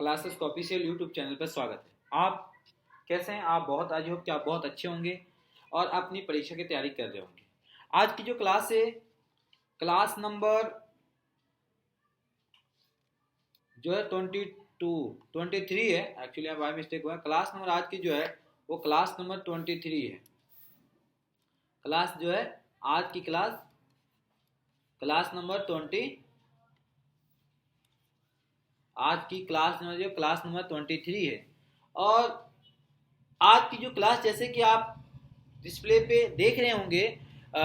Classes का official YouTube channel पर स्वागत है। आप कैसे हैं? आप बहुत आज होप कि आप बहुत अच्छे होंगे और अपनी परीक्षा की तैयारी कर रहे होंगे। आज की जो क्लास है, क्लास नंबर जो है 23 है। एक्चुअली बाय मिस्टेक हुआ। क्लास नंबर आज की जो है वो क्लास नंबर 23 है। क्लास जो है आज की क्लास नंबर 20, आज की क्लास नंबर 23 है। और आज की जो क्लास, जैसे कि आप डिस्प्ले पे देख रहे होंगे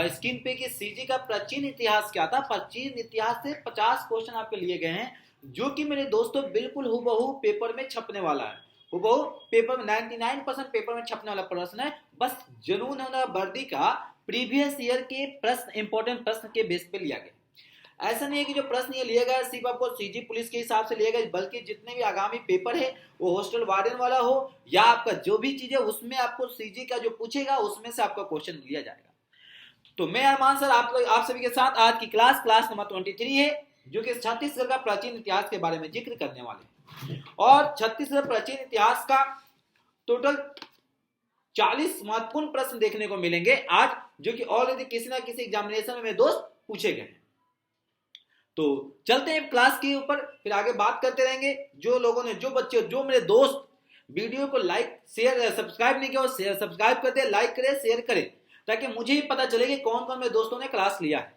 स्क्रीन पे, कि सीजी का प्राचीन इतिहास क्या था। प्राचीन इतिहास से 50 क्वेश्चन आपके लिए गए हैं, जो कि मेरे दोस्तों बिल्कुल हुबहू पेपर में छपने वाला है। हुबहू पेपर में 99% पेपर में छपने वाला प्रश्न है। बस जुनून होना वर्दी का प्रीवियस ईयर के प्रश्न, इंपॉर्टेंट प्रश्न के बेस पे लिया गया। ऐसा नहीं है कि जो प्रश्न ये लिया गया सिर्फ आपको सीजी पुलिस के हिसाब से लिया गया, बल्कि जितने भी आगामी पेपर है वो हॉस्टल वार्डन वाला हो या आपका जो भी चीज है उसमें आपको सीजी का जो पूछेगा उसमें से आपका क्वेश्चन लिया जाएगा। तो मैं अरमान सर आप सभी के साथ आज की क्लास नंबर 23 है, जो कि छत्तीसगढ़ का प्राचीन इतिहास के बारे में जिक्र करने वाले हैं। और छत्तीसगढ़ प्राचीन इतिहास का टोटल 40 महत्वपूर्ण प्रश्न देखने को मिलेंगे आज, जो कि ऑलरेडी किसी ना किसी एग्जामिनेशन में मेरे दोस्त पूछे गए हैं। तो चलते हैं क्लास के ऊपर, फिर आगे बात करते रहेंगे। जो लोगों ने, जो बच्चे, जो मेरे दोस्त वीडियो को लाइक शेयर सब्सक्राइब नहीं किया, शेयर सब्सक्राइब कर दे, लाइक करें, शेयर करें, ताकि मुझे ही पता चले कि कौन कौन मेरे दोस्तों ने क्लास लिया है।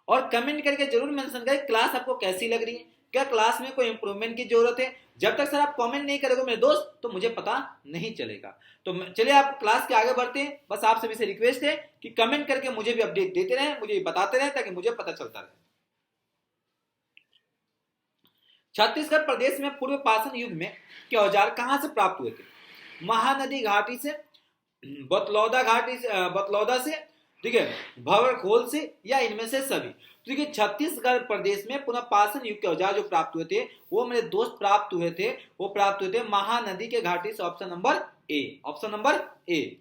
और कमेंट करके जरूर मेंशन करें क्लास आपको कैसी लग रही है, क्या क्लास में कोई इंप्रूवमेंट की जरूरत है। जब तक सर आप कमेंट नहीं करोगे मेरे दोस्त तो मुझे पता नहीं चलेगा। तो चलिए आप क्लास के आगे बढ़ते हैं। बस आप सभी से रिक्वेस्ट है कि कमेंट करके मुझे भी अपडेट देते रहें, मुझे बताते रहें, ताकि मुझे पता चलता रहे। छत्तीसगढ़ प्रदेश में पूर्व पाषाण युग में के औजार कहां से प्राप्त हुए थे? महानदी घाटी से, बतलौदा से, ठीक है, भंवरखोल से, या इनमें से सभी। तो देखिए छत्तीसगढ़ प्रदेश में पुनः पाषाण युग के औजार जो प्राप्त हुए थे वो मेरे दोस्त प्राप्त हुए थे महानदी के घाटी से। ऑप्शन नंबर ए।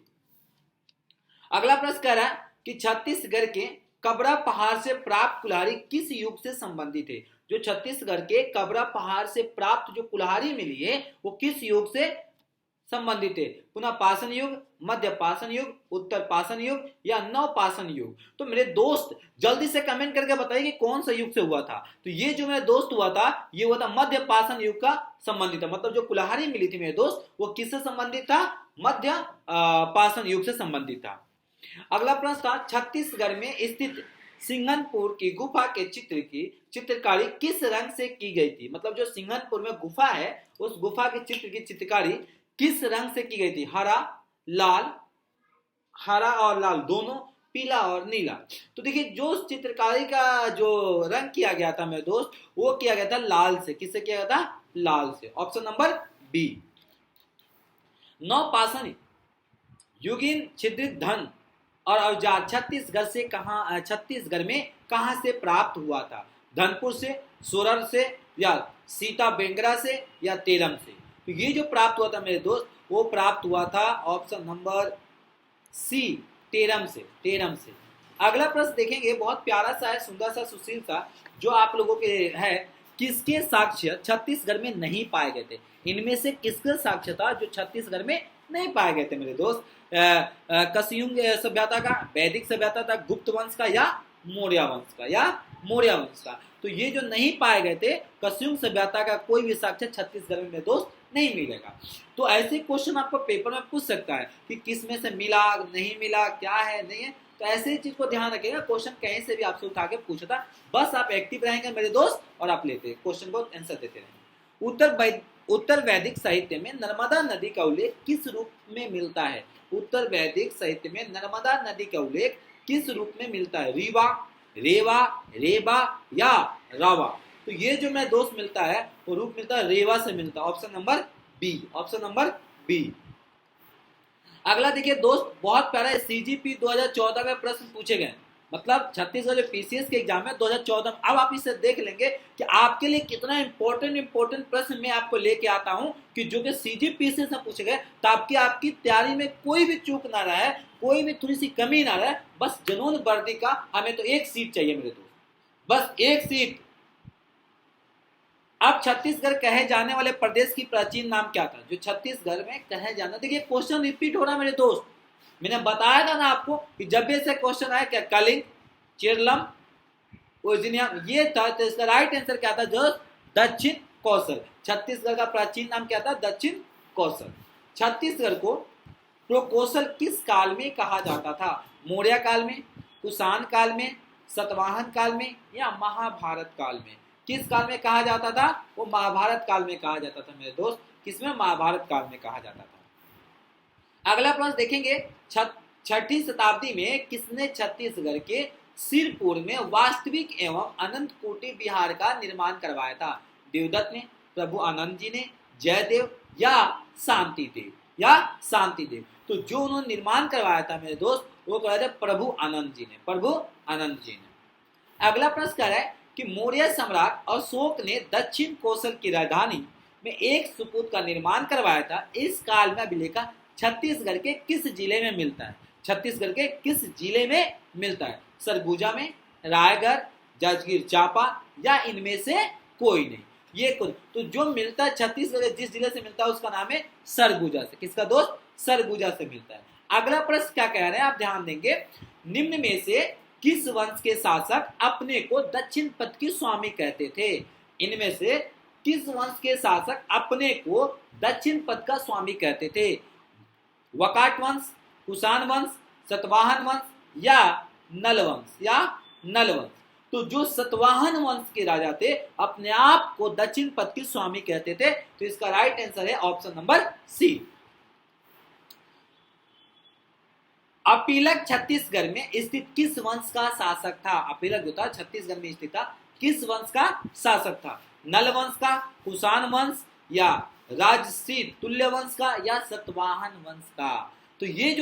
अगला प्रश्न कह रहा है कि छत्तीसगढ़ के कबरा पहाड़ से प्राप्त कुल्हाड़ी किस युग से संबंधित है? जो छत्तीसगढ़ के कबरा पहाड़ से प्राप्त जो कुल्हाड़ी मिली है वो किस युग से संबंधित है? पुनः पाषाण युग, मध्य पाषाण युग, उत्तर पाषाण युग, या नव पाषाण युग। तो मेरे दोस्त जल्दी से कमेंट करके बताइए कि कौन सा युग से हुआ था। तो ये जो मेरे दोस्त हुआ था ये हुआ था मध्य पाषाण युग का संबंधित था। मतलब जो कुल्हाड़ी मिली थी मेरे दोस्त वो किससे संबंधित था? मध्य पाषाण युग से संबंधित था। अगला प्रश्न था छत्तीसगढ़ में स्थित सिंघनपुर की गुफा के चित्र की चित्रकारी किस रंग से की गई थी? मतलब जो सिंघनपुर में गुफा है उस गुफा के चित्र की चित्रकारी किस रंग से की गई थी? हरा और लाल दोनों, पीला और नीला। तो देखिए जो चित्रकारी का जो रंग किया गया था मेरे दोस्त वो किया गया था लाल से। किससे किया गया था? लाल से। Option number B. नवपाषाण युगीन छिद्रित धन और औजार छत्तीसगढ़ में कहां से प्राप्त हुआ था? धनपुर से, सोरर से, या सीता बेंगरा से, या तेरम से। तो ये जो प्राप्त हुआ था मेरे दोस्त वो प्राप्त हुआ था ऑप्शन नंबर सी, तेरम से। अगला प्रश्न देखेंगे, बहुत प्यारा सा है, सुंदर सा, सुशील सा, जो आप लोगों के है। किसके साक्ष्य छत्तीसगढ़ में नहीं पाए गए थे? इनमें से किसके साक्ष्य था जो छत्तीसगढ़ में नहीं पाए गए थे मेरे दोस्त? कसियुंग सभ्यता का, वैदिक सभ्यता था, गुप्त वंश का, या मौर्य वंश का। तो ये जो नहीं पाए गए थे कसियुंग सभ्यता का कोई भी साक्ष्य छत्तीसगढ़ में मेरे दोस्त नहीं मिलेगा। तो ऐसे क्वेश्चन आपको पेपर में पूछ सकता है कि किस में से मिला, नहीं मिला, क्या है, नहीं है। तो ऐसे चीज को ध्यान रखिएगा, क्वेश्चन कहीं से भी आपसे उठा के पूछता, बस आप एक्टिव रहेंगे मेरे दोस्त और आप लेते क्वेश्चन को आंसर देते रहेंगे। उत्तर वैदिक साहित्य में नर्मदा नदी का उल्लेख किस रूप में मिलता है? उत्तर वैदिक साहित्य में नर्मदा नदी का उल्लेख किस रूप में मिलता है? रीवा, रेवा, रेबा, या रावा। तो ये जो मेरे दोस्त मिलता है वो रूप मिलता है रेवा से मिलता है। Option number B. अगला देखिए दोस्त, बहुत प्यारा है, सीजीपी 2014 में प्रश्न पूछे गए। मतलब छत्तीसगढ़ पीसीएस के एग्जाम में 2014 में। अब आप इसे देख लेंगे कि आपके लिए कितना इंपॉर्टेंट प्रश्न मैं आपको लेके आता हूं कि जो कि सीजीपीसीएस में पूछे गए, ताकि आपकी तैयारी में कोई भी चूक ना रहे, कोई भी थोड़ी सी कमी ना रहे। बस जुनून वर्दी का हमें तो एक सीट चाहिए मेरे दोस्त, बस एक सीट। अब छत्तीसगढ़ कहे जाने वाले प्रदेश की प्राचीन नाम क्या था? जो छत्तीसगढ़ में कहे जाना, देखिए क्वेश्चन रिपीट हो रहा है मेरे दोस्त, मैंने बताया था ना आपको कि जब भी ऐसे क्वेश्चन आए क्या कलिंग, चेरलम, ओजिनिया, ये था। तो इसका राइट आंसर क्या था? जो दक्षिण कौशल। छत्तीसगढ़ का प्राचीन नाम क्या था? दक्षिण कौशल। छत्तीसगढ़ को प्रोकौशल किस काल में कहा जाता था? मौर्य काल में, कुषाण काल में, सातवाहन काल में या महाभारत काल में? किस काल में कहा जाता था? वो महाभारत काल में कहा जाता था मेरे दोस्त। किसमें? महाभारत काल में कहा जाता था। अगला प्रश्न देखेंगे, छठी शताब्दी में किसने छत्तीसगढ़ के सिरपुर में वास्तविक एवं अनंत कोटि विहार का निर्माण करवाया था? देवदत्त ने, प्रभु आनंद जी ने, जयदेव या शांतिदेव? या शांतिदेव। तो जो उन्होंने निर्माण करवाया था मेरे दोस्त, वो करवाया था प्रभु आनंद जी ने, प्रभु आनंद जी ने। अगला प्रश्न कह रहा है कि मौर्य सम्राट अशोक ने दक्षिण कौशल की राजधानी में एक स्तूप का निर्माण करवाया था। इस काल में अभिलेखा छत्तीसगढ़ के किस जिले में मिलता है? छत्तीसगढ़ के किस जिले में मिलता है? सरगुजा में, रायगढ़, जांजगीर चांपा या इनमें से कोई नहीं? ये कुछ तो जो मिलता है छत्तीसगढ़ जिस जिले से मिलता है उसका नाम है सरगुजा से। किसका दोस्त? सरगुजा से मिलता है। अगला प्रश्न क्या कह रहे हैं आप ध्यान देंगे, निम्न में से किस वंश के शासक अपने को दक्षिण पथ की स्वामी कहते थे? इनमें से किस वंश के शासक अपने को दक्षिण पथ का स्वामी कहते थे? वकाट वंश, कुषाण वंश, सतवाहन वंश या नल वंश? या नल वंश। तो जो सतवाहन वंश के राजा थे अपने आप को दक्षिण पथ के स्वामी कहते थे। तो इसका राइट आंसर है ऑप्शन नंबर सी। अपीलक छत्तीसगढ़ में स्थित किस वंश का शासक था? अपीलक जो था छत्तीसगढ़ में स्थित था, किस वंश का शासक था? नल वंश का, कुषाण वंश या राजश्री तुल्य वंश का या सतवाहन वंश का? तो ये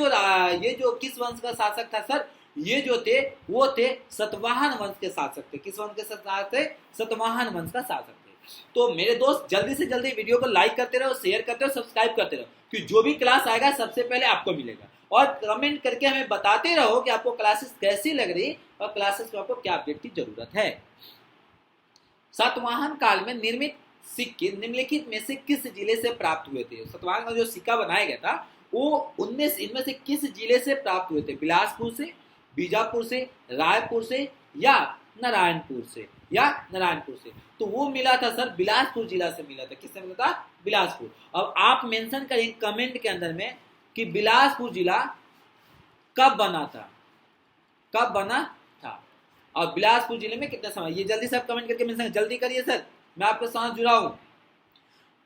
जो किस वंश का शासक था सर? ये जो थे वो थे सतवाहन वंश के शासक थे। किस वंश के शासक थे? सतवाहन वंश का शासक थे। तो मेरे दोस्त जल्दी से जल्दी वीडियो को लाइक करते रहो, शेयर करते रहो, सब्सक्राइब करते रहो कि जो भी क्लास आएगा सबसे पहले आपको मिलेगा। और कमेंट करके हमें बताते रहो कि आपको क्लासेस कैसी लग रही और क्लासेस को आपको क्या अपडेट की जरूरत है। सातवाहन काल में निर्मित सिक्के निम्नलिखित में से किस जिले से प्राप्त हुए थे? सातवाहन का जो सिक्का बनाया गया था वो 19 इनमें से किस जिले से प्राप्त हुए थे? बिलासपुर से, बीजापुर से, रायपुर से या नारायणपुर से? या नारायणपुर से। तो वो मिला था सर बिलासपुर जिला से मिला था। किससे मिला था? बिलासपुर। अब आप मेंशन करें कमेंट के अंदर में कि बिलासपुर जिला कब बना था? कब बना था और बिलासपुर जिले में कितना समय? ये जल्दी सब कमेंट करके मेंशन जल्दी करिए सर, मैं आपके साथ जुड़ा हूं।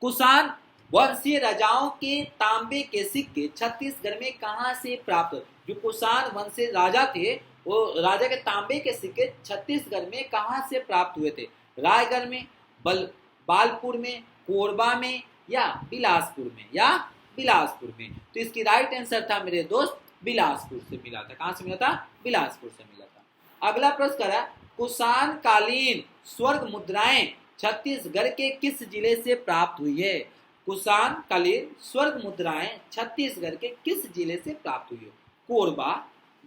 कुषाण वंशीय राजाओं के तांबे के सिक्के छत्तीसगढ़ में कहां से प्राप्त? जो कुषाण वंशीय राजा थे वो राजा के तांबे के सिक्के छत्तीसगढ़ में कहां से प्राप्त हुए थे? रायगढ़ में, बालपुर में, कोरबा में या बिलासपुर में? या बिलासपुर में। तो इसकी राइट आंसर था मेरे दोस्त बिलासपुर से मिला था। कहां से मिला था? बिलासपुर से मिला था। अगला प्रश्न करा, कुषाण कालीन स्वर्ग मुद्राएं छत्तीसगढ़ के किस जिले से प्राप्त हुई है? कुषाण कालीन स्वर्ग मुद्राएं छत्तीसगढ़ के किस जिले से प्राप्त हुई है? कोरबा,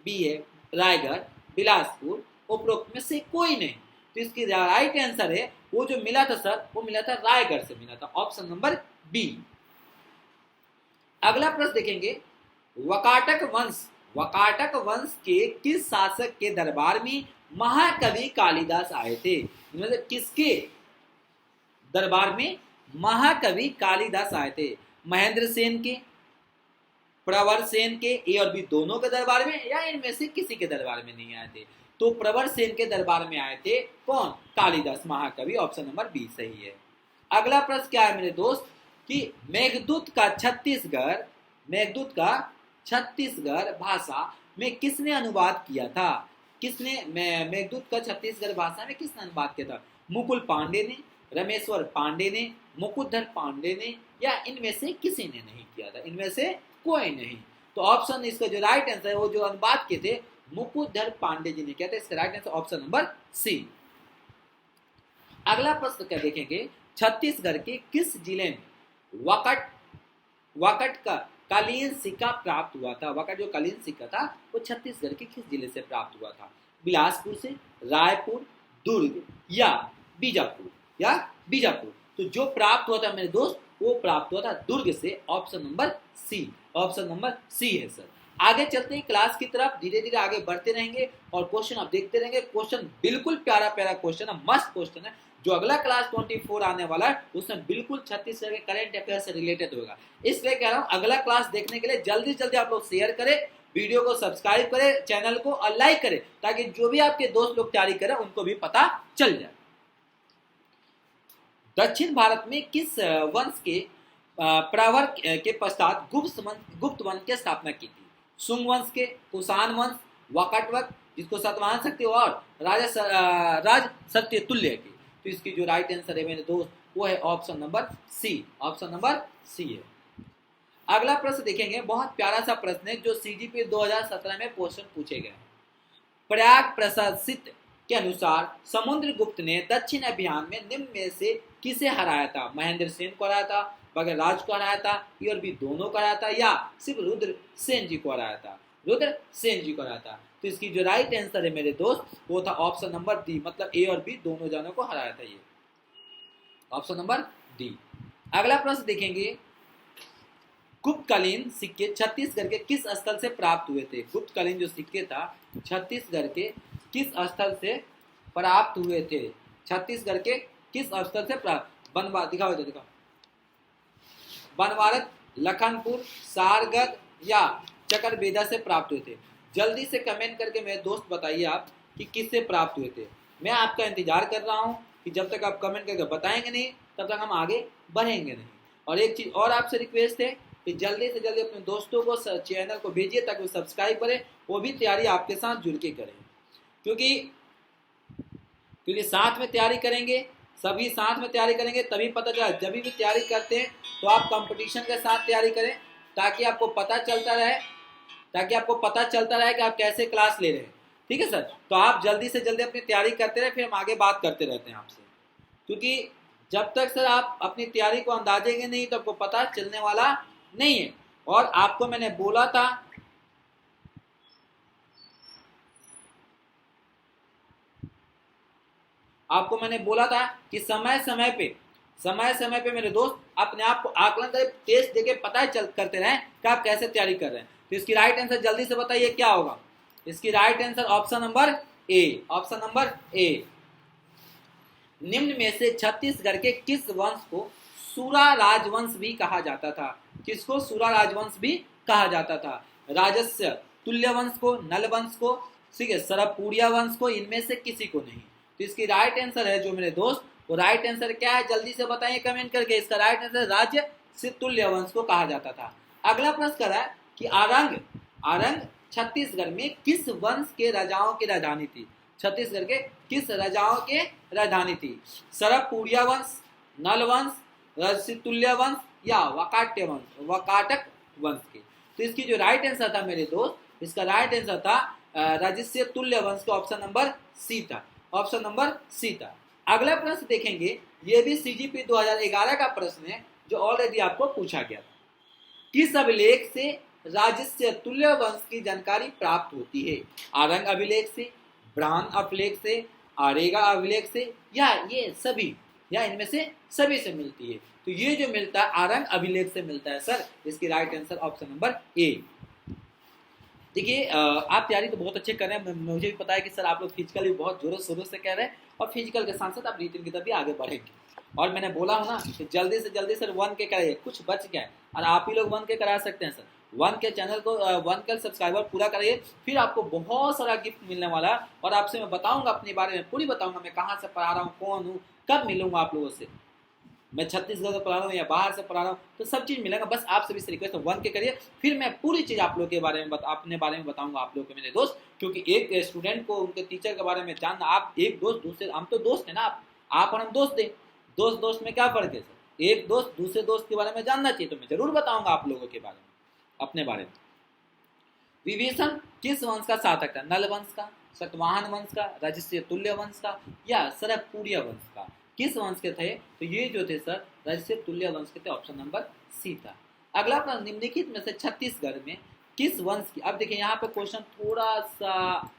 बीए, रायगढ़, बिलासपुर, उपरोक्त में से कोई नहीं। तो इसकी राइट आंसर है वो जो मिला था सर वो मिला था रायगढ़ से मिला था, ऑप्शन नंबर बी। अगला प्रश्न देखेंगे, वकाटक वंश के किस शासक के दरबार में महाकवि कालिदास आए थे? इनमें से किसके दरबार में महाकवि कालिदास आए थे? महेंद्र सेन के, प्रवर सेन के, ए और बी दोनों के दरबार में या इनमें से किसी के दरबार में नहीं आए थे? तो प्रवर सेन के दरबार में आए थे कौन? कालिदास महाकवि, ऑप्शन नंबर बी सही है। अगला प्रश्न क्या है मेरे दोस्त कि मेघदूत का छत्तीसगढ़ भाषा में किसने अनुवाद किया था? किसने मेघदूत का छत्तीसगढ़ भाषा में किसने अनुवाद किया था? मुकुल पांडे ने, रमेश्वर पांडे ने, मुकुटधर पांडे ने या इनमें से किसी ने नहीं किया था? इनमें से कोई नहीं। तो ऑप्शन इसका जो राइट आंसर है वो जो अनुवाद किए थे मुकुटधर पांडे जी ने किया था। इसका right answer option number C. अगला प्रश्न क्या देखेंगे, छत्तीसगढ़ के किस जिले में वकट का कालीन सिक्का प्राप्त हुआ था? वकट जो कालीन सिक्का था वो छत्तीसगढ़ के किस जिले से प्राप्त हुआ था? बिलासपुर से, रायपुर, दुर्ग या बीजापुर? या बीजापुर। तो जो प्राप्त हुआ था मेरे दोस्त वो प्राप्त हुआ था दुर्ग से। Option number C, option number C है सर। आगे चलते हैं क्लास की तरफ, धीरे धीरे आगे बढ़ते रहेंगे और क्वेश्चन आप देखते रहेंगे। क्वेश्चन बिल्कुल प्यारा प्यारा क्वेश्चन है, मस्त क्वेश्चन है। जो अगला क्लास 24 आने वाला है उसमें बिल्कुल छत्तीसगढ़ के करंट अफेयर से रिलेटेड होगा। इसलिए कह रहा हूं अगला क्लास देखने के लिए जल्दी जल्दी आप लोग शेयर करें, वीडियो को सब्सक्राइब करें, चैनल को और लाइक करें, ताकि जो भी आपके दोस्त लोग तैयारी करें उनको भी पता चल जाए। दक्षिण भारत में किस वंश के प्रवर के पश्चात गुप्त वंश की स्थापना की थी? सुंग वंश के, कुषाण वंश, वाकाटक जिसको सतवाहन शक्ति और राज सत्य तुल्य की। तो इसकी जो राइट आंसर है मेरे दोस्त वो है option number C, option number C है। अगला प्रश्न देखेंगे, बहुत प्यारा सा प्रश्न है जो सीजीपी 2017 में क्वेश्चन पूछे गए। प्रयाग प्रशासित के अनुसार समुद्रगुप्त ने दक्षिण अभियान में निम्न में से किसे हराया था? महेंद्र सेन को हराया था, बगैर राज को हराया था, ए और बी दोनों को हराया था, या सिर्फ रुद्र सेन जी को हराया था? रुद्र सेन जी को हराया था। तो इसकी जो राइट आंसर है मेरे दोस्त वो था ऑप्शन नंबर डी, मतलब ए और बी दोनों जनों को हराया था, ये ऑप्शन नंबर डी। अगला प्रश्न देखेंगे, गुप्तकालीन सिक्के छत्तीसगढ़ के किस स्थल से प्राप्त हुए थे? गुप्तकालीन जो सिक्के था छत्तीसगढ़ के किस स्थल से प्राप्त हुए थे? छत्तीसगढ़ के किस स्थल से प्राप्त? दिखाओ तो दिखाओ। बनवारत, लखनपुर, सारगढ़ या चकरबेदा से प्राप्त हुए थे? जल्दी से कमेंट करके मेरे दोस्त बताइए आप कि किससे प्राप्त हुए थे। मैं आपका इंतजार कर रहा हूं कि जब तक आप कमेंट करके बताएंगे नहीं तब तक हम आगे बढ़ेंगे नहीं। और एक चीज और आपसे रिक्वेस्ट है कि जल्दी से जल्दी अपने दोस्तों को चैनल को भेजिए ताकि वो सब्सक्राइब करें, वो भी तैयारी आपके साथ जुड़ के करें। क्योंकि साथ में तैयारी करेंगे, सभी साथ में तैयारी करेंगे तभी पता चला। जब भी तैयारी करते हैं तो आप कंपटीशन के साथ तैयारी करें ताकि आपको पता चलता रहे कि आप कैसे क्लास ले रहे हैं। ठीक है सर, तो आप जल्दी से जल्दी अपनी तैयारी करते रहे, फिर हम आगे बात करते रहते हैं आपसे। क्योंकि जब तक सर आप अपनी तैयारी को अंदाजेंगे नहीं तो आपको पता चलने वाला नहीं है। और आपको मैंने बोला था कि समय समय पे मेरे दोस्त अपने आप को आकलन करें, टेस्ट देके पता करते रहें कि आप कैसे तैयारी कर रहे हैं। तो इसकी राइट आंसर जल्दी से बताइए क्या होगा? इसकी राइट आंसर ऑप्शन नंबर ए, ऑप्शन नंबर ए। निम्न में से छत्तीसगढ़ के किस वंश को सूरा राजवंश भी कहा जाता था? किसको सूरा राजवंश भी कहा जाता था? राजस्य तुल्य वंश को, नल वंश को, ठीक है, सरपुड़िया वंश को, इनमें से किसी को नहीं। तो इसकी राइट आंसर है जो मेरे दोस्त, वो राइट आंसर क्या है जल्दी से बताइए कमेंट करके। इसका राइट आंसर राज्य से तुल्य वंश को कहा जाता था। अगला प्रश्न कर रहा है कि आरंग छत्तीसगढ़ में किस वंश के राजाओं की राजधानी थी? छत्तीसगढ़ के किस राजाओं के राजधानी थी? सरपुड़िया वंश, नल वंश, रजसितुल्य वंश या वकाटक वंश के? तो इसकी जो राइट आंसर था मेरे दोस्त, इसका राइट आंसर था रजस्य तुल्य वंश का ऑप्शन नंबर सी था, ऑप्शन नंबर सी था। अगला प्रश्न देखेंगे, यह भी सीजीपी 2011 का प्रश्न है जो ऑलरेडी आपको पूछा गया था। किस अभिलेख से राजस्य तुल्य वंश की जानकारी प्राप्त होती है? आरंग अभिलेख से, ब्राह्मण अभिलेख से, आरेगा अभिलेख से, या ये सभी, या इनमें से सभी से मिलती है? तो ये जो मिलता है आरंग अभिलेख से मिलता है सर। इसकी राइट आंसर ऑप्शन नंबर ए। देखिए आप तैयारी तो बहुत अच्छे कर रहे हैं, मुझे भी पता है कि सर आप लोग फिजिकल भी बहुत जोरों शोरों से कर रहे हैं और फिजिकल के साथ साथ आप रिटन की तरफ भी आगे बढ़ेंगे। और मैंने बोला हूं ना कि जल्दी से जल्दी सर 1 के कराइए, कुछ बच गया और आप ही लोग 1 के करा सकते हैं सर। 1 के चैनल को 1 के सब्सक्राइबर पूरा कराइए, फिर आपको बहुत सारा गिफ्ट मिलने वाला है। और आपसे मैं बताऊंगा अपने बारे में, पूरी बताऊंगा मैं कहाँ से पढ़ा रहा हूँ, कौन हूँ, कब मिलूंगा आप लोगों से, मैं छत्तीसगढ़ से पढ़ा रहा हूँ या बाहर से पढ़ा रहा हूँ, तो सब चीज़ मिलेगा। बस आप सभी से रिक्वेस्ट है 1 के करिए, फिर मैं पूरी चीज़ आप लोग के बारे में अपने बारे में बताऊंगा आप लोग के मेरे दोस्त। क्योंकि एक स्टूडेंट को उनके टीचर के बारे में जानना, आप एक दोस्त दूसरे, हम तो दोस्त है ना, आप और हम दोस्त हैं, दोस्त में क्या फर्क है सर? एक दोस्त दूसरे दोस्त के बारे में जानना चाहिए, तो मैं जरूर बताऊंगा आप लोगों के बारे में, अपने बारे में। विभीषण किस वंश का शासक था? नल वंश का, सतवाहन वंश का, रजस्य तुल्य वंश का या सरपुड़िया वंश का? किस वंश के थे? तो ये जो थे सर रजस्य तुल्य वंश के थे, ऑप्शन नंबर सी था। अगला प्रश्न, निम्नलिखित में से छत्तीसगढ़ में किस वंश की, अब देखिए यहाँ पे क्वेश्चन थोड़ा सा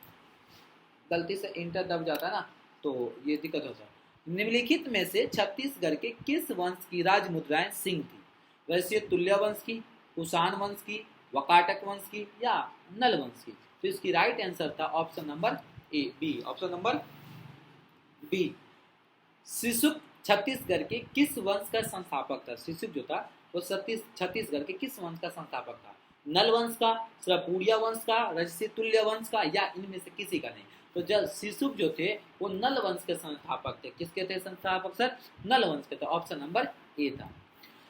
गलती से इंटर दब जाता है ना, तो ये दिक्कत होता है। निम्नलिखित में से छत्तीसगढ़ के किस वंश की राज मुद्राएं सिंह थी? वैश्य तुल्य वंश की, कुषाण वंश की, वकाटक वंश की या नल वंश की? तो इसकी राइट आंसर था option number A, B, option number B. शिशुक छत्तीसगढ़ के किस वंश का संस्थापक था? शिशुक जो था वो छत्तीसगढ़ के किस वंश का संस्थापक था? नल वंश का, श्रपुड़िया वंश का, रजसी तुल्य वंश का या इनमें से किसी का नहीं? तो जब शिशुक जो थे वो नल वंश के संस्थापक थे। किसके थे संस्थापक सर? नल वंश के। तो ऑप्शन नंबर ए था।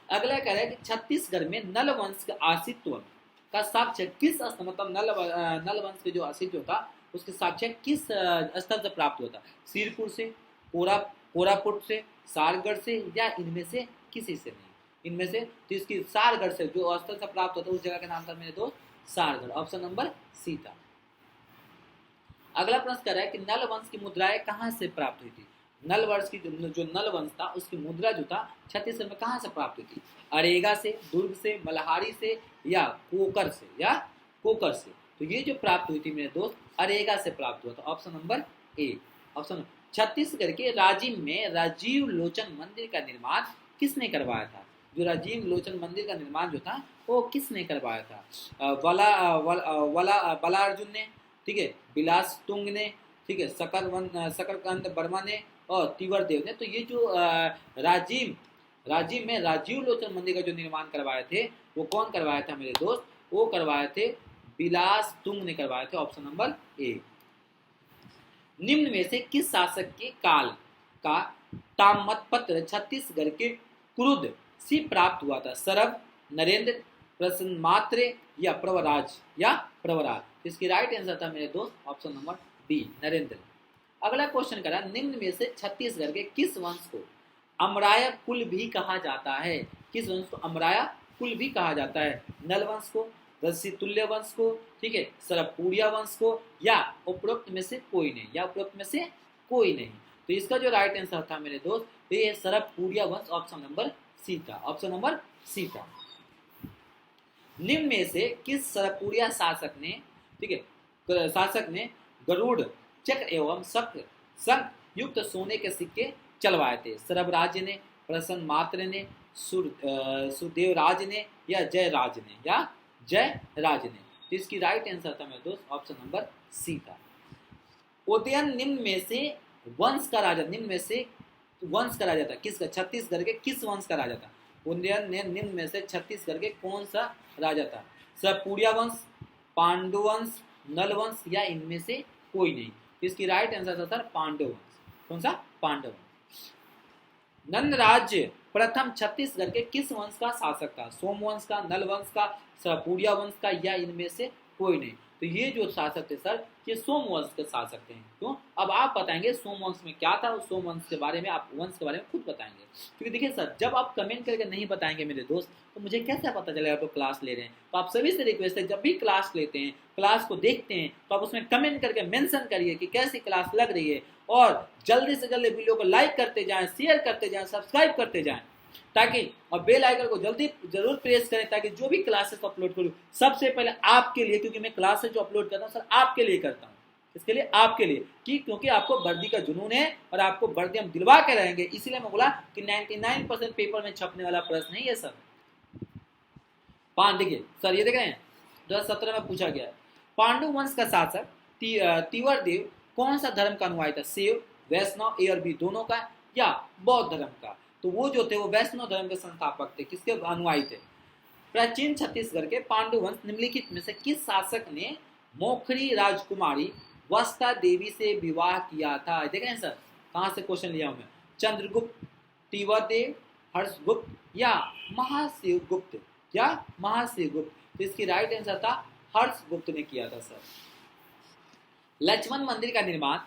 अगला कह रहा है कि छत्तीसगढ़ में नल वंश के अस्तित्व का साक्ष्य किस स्तर, मतलब नल वंश के जो अस्तित्व था उसके साक्ष्य किस स्तर से प्राप्त हुआ था? सिरपुर से, कोरापुट से, सारगढ़ से या इनमें से किसी से नहीं? इनमें से तो इसकी सारगढ़ से जो स्तर से प्राप्त होता है उस जगह का नाम था मेरे दोस्त सारगढ़। ऑप्शन नंबर सी था। अगला प्रश्न कर रहा है कि नल वंश की मुद्राएं कहाँ से प्राप्त हुई थी? नल वंश की जो नल वंश था उसकी मुद्रा जो था छत्तीसगढ़ में कहाँ से प्राप्त हुई थी? अरेगा से, दुर्ग से, मल्हारी से या कोकर से? तो ये जो प्राप्त हुई थी मेरे दोस्त अरेगा से प्राप्त हुआ था। ऑप्शन नंबर ए, ऑप्शन। छत्तीसगढ़ के राजिम में राजीव लोचन मंदिर का निर्माण किसने करवाया था? जो राजीव लोचन मंदिर का निर्माण जो था वो किसने करवाया था? बलार्जुन ने, ठीक है, बिलास तुंग ने, ठीक है, शकरकांत वर्मा ने और तिवर देव ने। तो ये जो राजिम में राजीव लोचन मंदिर का जो निर्माण करवाए थे वो कौन करवाया था मेरे दोस्त? वो करवाए थे बिलास तुंग ने करवाए थे। ऑप्शन नंबर ए। निम्न में से किस शासक के काल का ताम्रपत्र पत्र छत्तीसगढ़ के क्रुद्ध से प्राप्त हुआ था? सरब, नरेंद्र, प्रसन्न मात्र या प्रवराज? इसकी राइट आंसर था मेरे दोस्त ऑप्शन नंबर बी, नरेंद्र। अगला क्वेश्चन करा, निम्न में से छत्तीसगढ़ के किस वंश को अमराया कुल भी कहा जाता है? किस वंश को अमराया कुल भी कहा जाता है? नल वंश को, रजसी तुल्य वंश को, ठीक है, सरपुड़िया वंश को या उपरोक्त में से कोई नहीं? तो इसका जो राइट आंसर था मेरे दोस्त तो ये सरपुड़िया वंश, ऑप्शन नंबर सी था। ऑप्शन नंबर सी था। निम्न में से किस सरपुड़िया शासक ने, ठीक है, गरुड़ चक्र एवं शंख युक्त सोने के सिक्के चलवाए थे? सरबराज ने, प्रसन्न मात्र ने, सुदेवराज ने या जयराज ने? तो इसकी राइट आंसर था मेरे दोस्त ऑप्शन नंबर सी था। उदयन निम्न में से वंश का राजा था किसका? छत्तीसगढ़ के किस वंश का राजा था? उदयन निम्न में से छत्तीसगढ़ के कौन सा राजा था? सरपुड़िया वंश, पांडु वंश, नल वंश या इनमें से कोई नहीं? इसकी राइट आंसर था सर पांडव वंश। कौन सा? पांडव वंश। नंद राज्य प्रथम छत्तीसगढ़ के किस वंश का शासक था? सोमवंश का, नल वंश का, सरपुड़िया वंश का या इनमें से कोई नहीं? तो ये जो शासक थे सर ये सोमवंश के शासक थे। क्यों? अब आप बताएंगे सोमवंश में क्या था, उस सोमवंश के बारे में आप वंश के बारे में खुद बताएंगे। क्योंकि देखिए सर जब आप कमेंट करके नहीं बताएंगे मेरे दोस्त तो मुझे कैसे पता चलेगा आप क्लास ले रहे हैं? तो आप सभी से रिक्वेस्ट है जब भी क्लास लेते हैं, क्लास को देखते हैं तो आप उसमें कमेंट करके मेंशन करिए कि कैसी क्लास लग रही है और जल्दी से जल्दी वीडियो को लाइक करते जाएं, शेयर करते जाएं, सब्सक्राइब करते जाएं ताकि और बेल आइकन को जल्दी जरूर प्रेस करें ताकि जो भी क्लासेस अपलोड करूं सबसे पहले आपके लिए, क्योंकि मैं क्लासेस जो अपलोड करता हूं सर आपके लिए करता हूं। इसके लिए आपके लिए क्योंकि आपको वर्दी का जुनून है और आपको वर्दी हम दिलवा के रहेंगे, इसीलिए मैं बोला कि 99% पेपर में छपने वाला प्रश्न है ये सर। देखिए सर ये देख रहे हैं 2017 में पूछा गया है पांडु वंश का शासक तिवर देव कौन सा धर्म का अनुयायी था? शैव, वैष्णव, ए और बी दोनों का या बौद्ध धर्म का? तो वो जो थे वो वैष्णव धर्म के संस्थापक थे। किसके अनुयायी थे? प्राचीन छत्तीसगढ़ के पांडु वंश निम्नलिखित में से किस शासक ने मोखरी राजकुमारी वस्ता देवी से विवाह किया था? देखें सर कहां से क्वेश्चन लिया हूं मैं। चंद्रगुप्त, तिवरदेव, हर्षगुप्त या महाशिवगुप्त तो इसकी राइट आंसर था हर्षगुप्त ने किया था सर। लक्ष्मण मंदिर का निर्माण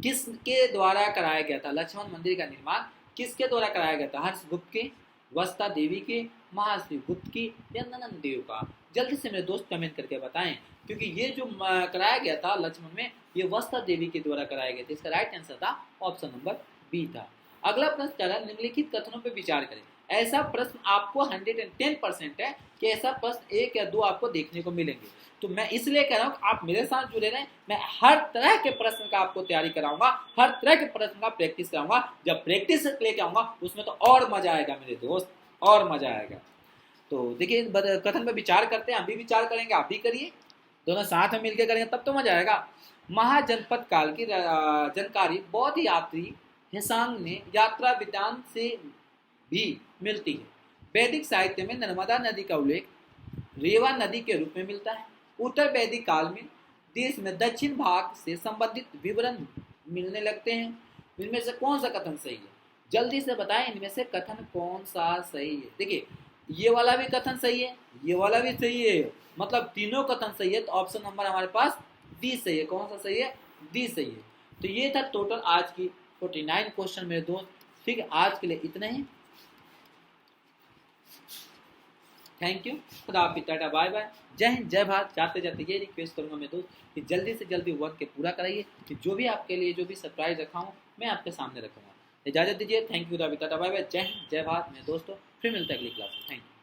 किसके द्वारा कराया गया था? लक्ष्मण मंदिर का निर्माण किसके द्वारा कराया गया था? हर्षगुप्त के, वस्ता देवी के, महाशिवगुप्त की या ननंद देव का? जल्दी से मेरे दोस्त कमेंट करके बताएं क्योंकि ये जो कराया गया था लक्ष्मण में ये वस्ता देवी के द्वारा कराया गया था। इसका राइट आंसर था ऑप्शन नंबर बी था। अगला प्रश्न कह रहा है निम्नलिखित कथनों पर विचार करें। ऐसा प्रश्न आपको 110% है कि ऐसा प्रश्न 1 या 2 आपको देखने को मिलेंगे। तो मैं इसलिए कह रहा हूँ आप मेरे साथ जुड़े रहें, मैं हर तरह के प्रश्न का आपको तैयारी कराऊंगा, हर तरह के प्रश्न का प्रैक्टिस कराऊंगा। जब प्रैक्टिस लेके आऊंगा उसमें तो और मजा आएगा मेरे दोस्त, और मजा आएगा। तो देखिए कथन पर विचार करते हैं, हम भी विचार करेंगे, आप भी करिए, दोनों साथ में मिलकर करेंगे तब तो मजा आएगा। महाजनपद काल की जानकारी बौद्ध यात्री हेसांग ने यात्रा विधान से भी मिलती है। वैदिक साहित्य में नर्मदा नदी का उल्लेख रेवा नदी के रूप में मिलता है। उत्तर वैदिक काल में देश में दक्षिण भाग से संबंधित विवरण मिलने लगते हैं। इनमें से कौन सा कथन सही है, जल्दी से बताएं, इनमें से कथन कौन सा सही है। देखिए ये वाला भी कथन सही है, ये वाला भी सही है, मतलब तीनों कथन सही है। तो ऑप्शन नंबर हमारे पास डी सही है। कौन सा सही है, डी सही है। तो ये था टोटल आज की 49 क्वेश्चन मेरे दोस्त। ठीक है, आज के लिए इतना ही। थैंक यू, खुदा हाफिज़, टाटा बाय बाय, जय हिंद जय भारत। जाते जाते ये रिक्वेस्ट करूंगा मैं दोस्त कि जल्दी से जल्दी वर्क के पूरा कराइए, कि जो भी आपके लिए जो भी सरप्राइज रखा हूँ मैं आपके सामने रखूंगा। इजाजत दीजिए, थैंक यू, खुदा हाफिज़, टाटा बाय बाय, जय हिंद जय भारत मेरे दोस्तों। फिर मिलते हैं अगली क्लास में, थैंक यू।